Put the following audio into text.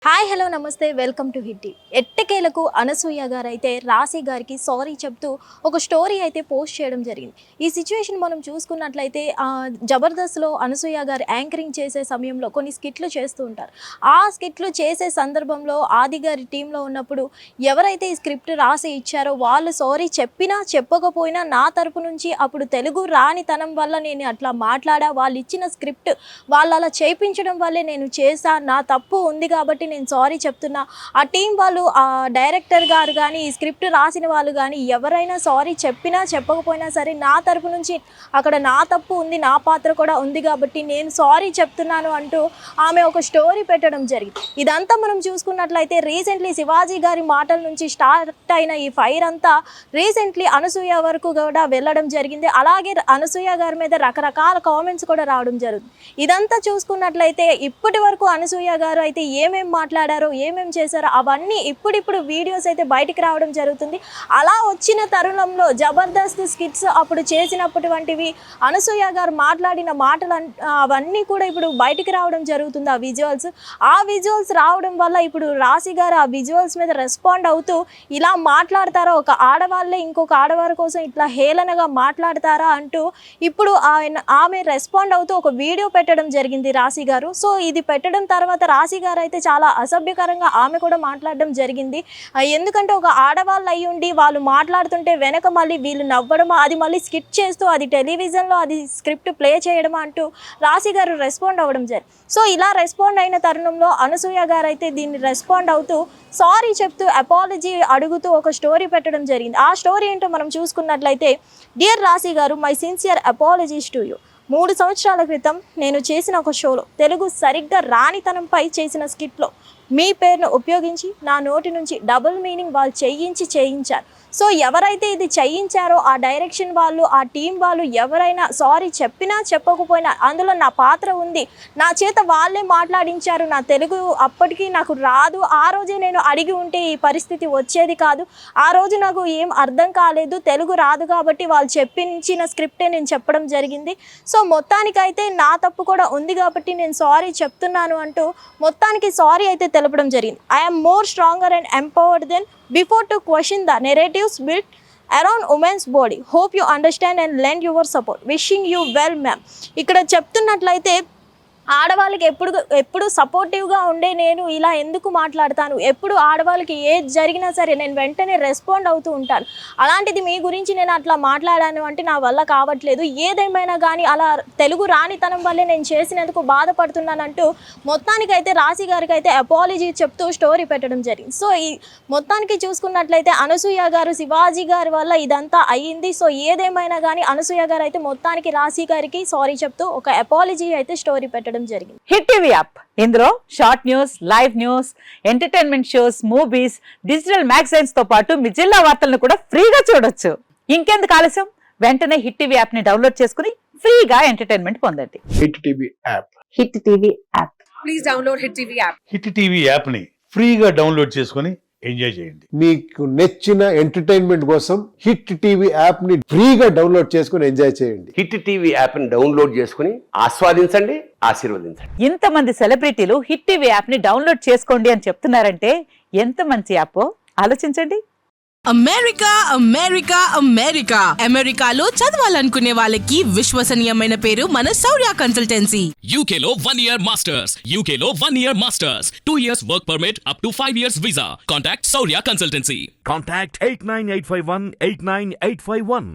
Hi hello నమస్తే welcome to హిట్టి. ఎట్టకేలకు అనసూయ గారు అయితే రాశి గారికి సారీ చెప్తూ ఒక స్టోరీ అయితే పోస్ట్ చేయడం జరిగింది. ఈ సిచ్యువేషన్ మనం చూసుకున్నట్లయితే జబర్దస్త్లో అనసూయ గారు యాంకరింగ్ చేసే సమయంలో కొన్ని స్కిట్లు చేస్తూ ఉంటారు. ఆ స్కిట్లు చేసే సందర్భంలో ఆది గారి టీంలో ఉన్నప్పుడు ఎవరైతే ఈ స్క్రిప్ట్ రాసి ఇచ్చారో వాళ్ళు సారీ చెప్పినా చెప్పకపోయినా నా తరపు నుంచి అప్పుడు తెలుగు రానితనం వల్ల నేను అట్లా మాట్లాడా, వాళ్ళు ఇచ్చిన స్క్రిప్ట్ వాళ్ళు అలా చేయించడం వల్లే నేను చేశా, నా తప్పు ఉంది కాబట్టి నేను సారీ చెప్తున్నా. ఆ టీం వాళ్ళు, ఆ డైరెక్టర్ గారు కానీ, ఈ స్క్రిప్ట్ రాసిన వాళ్ళు కానీ ఎవరైనా సారీ చెప్పినా చెప్పకపోయినా సరే నా తరపు నుంచి అక్కడ నా తప్పు ఉంది, నా పాత్ర కూడా ఉంది కాబట్టి నేను సారీ చెప్తున్నాను అంటూ ఆమె ఒక స్టోరీ పెట్టడం జరిగింది. ఇదంతా మనం చూసుకున్నట్లయితే రీసెంట్లీ శివాజీ గారి మాటల నుంచి స్టార్ట్ అయిన ఈ ఫైర్ అంతా రీసెంట్లీ అనసూయ వరకు కూడా వెళ్ళడం జరిగింది. అలాగే అనసూయ గారి మీద రకరకాల కామెంట్స్ కూడా రావడం జరుగుతుంది. ఇదంతా చూసుకున్నట్లయితే ఇప్పటి వరకు అనసూయ గారు అయితే ఏమేం మాట్లాడారో, ఏమేం చేశారో అవన్నీ ఇప్పుడిప్పుడు వీడియోస్ అయితే బయటికి రావడం జరుగుతుంది. అలా వచ్చిన తరుణంలో జబర్దస్త్ స్కిట్స్ అప్పుడు చేసినప్పటివంటివి అనసూయ గారు మాట్లాడిన మాటలు అవన్నీ కూడా ఇప్పుడు బయటికి రావడం జరుగుతుంది. ఆ విజువల్స్ రావడం వల్ల ఇప్పుడు రాశి గారు ఆ విజువల్స్ మీద రెస్పాండ్ అవుతూ ఇలా మాట్లాడతారా, ఒక ఆడవాళ్ళే ఇంకొక ఆడవారి కోసం ఇట్లా హేళనగా మాట్లాడతారా అంటూ ఇప్పుడు ఆమె రెస్పాండ్ అవుతూ ఒక వీడియో పెట్టడం జరిగింది రాశి గారు. సో ఇది పెట్టడం తర్వాత రాశి గారు అయితే చాలా అసభ్యకరంగా ఆమె కూడా మాట్లాడడం జరిగింది. ఎందుకంటే ఒక ఆడవాళ్ళు అయ్యి ఉండి వాళ్ళు మాట్లాడుతుంటే వెనక మళ్ళీ వీళ్ళు నవ్వడమా, అది మళ్ళీ స్కిట్ చేస్తూ అది టెలివిజన్లో అది స్క్రిప్ట్ ప్లే చేయడమా అంటూ రాశి గారు రెస్పాండ్ అవ్వడం జరిగింది. సో ఇలా రెస్పాండ్ అయిన తరుణంలో అనసూయ గారు అయితే దీన్ని రెస్పాండ్ అవుతూ సారీ చెప్తూ అపాలజీ అడుగుతూ ఒక స్టోరీ పెట్టడం జరిగింది. ఆ స్టోరీ ఏంటో మనం చూసుకున్నట్లయితే, డియర్ రాశి గారు, my sincere apologies to you. 3 సంవత్సరాల క్రితం నేను చేసిన ఒక షోలో తెలుగు సరిగ్గా రానితనంపై చేసిన స్కిట్లో మీ పేరును ఉపయోగించి నా నోటి నుంచి డబుల్ మీనింగ్ వాళ్ళు చేయించారు. సో ఎవరైతే ఇది చేయించారో ఆ డైరెక్షన్ వాళ్ళు, ఆ టీం వాళ్ళు ఎవరైనా సారీ చెప్పినా చెప్పకపోయినా అందులో నా పాత్ర ఉంది, నా చేత వాళ్ళే మాట్లాడించారు. నా తెలుగు అప్పటికి నాకు రాదు. ఆ రోజే నేను అడిగి ఉంటే ఈ పరిస్థితి వచ్చేది కాదు. ఆ రోజు నాకు ఏం అర్థం కాలేదు, తెలుగు రాదు కాబట్టి వాళ్ళు చెప్పించిన స్క్రిప్టే నేను చెప్పడం జరిగింది. సో మొత్తానికైతే నా తప్పు కూడా ఉంది కాబట్టి నేను సారీ చెప్తున్నాను అంటూ మొత్తానికి సారీ అయితే తెలపడం జరిగింది. I'm more stronger and empowered than before to question the narratives built around women's body. Hope you understand and lend your support. Wishing you well, ma'am. ఇక్కడ చెప్తున్నట్లయితే ఆడవాళ్ళకి ఎప్పుడు సపోర్టివ్గా ఉండే నేను ఇలా ఎందుకు మాట్లాడతాను, ఎప్పుడు ఆడవాళ్ళకి ఏది జరిగినా సరే నేను వెంటనే రెస్పాండ్ అవుతూ ఉంటాను. అలాంటిది మీ గురించి నేను అట్లా మాట్లాడాను అంటే నా వల్ల కావట్లేదు. ఏదేమైనా కానీ అలా తెలుగు రానితనం వల్లే నేను చేసినందుకు బాధపడుతున్నానంటూ మొత్తానికైతే రాశి గారికి అయితే అపాలజీ చెప్తూ స్టోరీ పెట్టడం జరిగింది. సో ఈ మొత్తానికి చూసుకున్నట్లయితే అనసూయ గారు, శివాజీ గారి వల్ల ఇదంతా అయ్యింది. సో ఏదేమైనా కానీ అనసూయ గారు అయితే మొత్తానికి రాశి గారికి సారీ చెప్తూ ఒక అపాలజీ అయితే స్టోరీ పెట్టడం జరిగింది. హిట్ టీవీ యాప్, ఇందులో short news, live news, entertainment shows, movies, digital magazines తో పాటు మీ జిల్లా వార్తలను కూడా ఫ్రీగా చూడొచ్చు. ఇంకెందుకు ఆలస్యం, వెంటనే హిట్ టీవీ యాప్ ని డౌన్లోడ్ చేసుకుని ఫ్రీగా ఎంటర్టైన్మెంట్ పొందండి. Hit TV app. Hit TV app. Please download hit TV app. Hit TV app ని ఫ్రీగా డౌన్లోడ్ చేసుకుని ఎంజాయ్ చేయండి. మీకు నచ్చిన ఎంటర్టైన్మెంట్ కోసం హిట్ టీవీ యాప్ ని ఫ్రీగా డౌన్లోడ్ చేసుకుని ఎంజాయ్ చేయండి. హిట్ టీవీ యాప్ ని డౌన్లోడ్ చేసుకుని ఆస్వాదించండి, ఆశీర్వదించండి. ఇంతమంది సెలబ్రిటీలు హిట్ టీవీ యాప్ ని డౌన్లోడ్ చేసుకోండి అని చెప్తున్నారంటే ఎంత మంచి యాప్ ఆలోచించండి. అమెరికా అమెరికా అమెరికా అమెరికాలో చదవాలనుకునే వాళ్ళకి విశ్వసనీయమైన పేరు మన శౌర్య కన్సల్టెన్సీ. UK లో 1 year masters, UK లో 1 year masters, 2 years work permit up to 5 years visa. Contact Saurya Consultancy. Contact 89851 89851.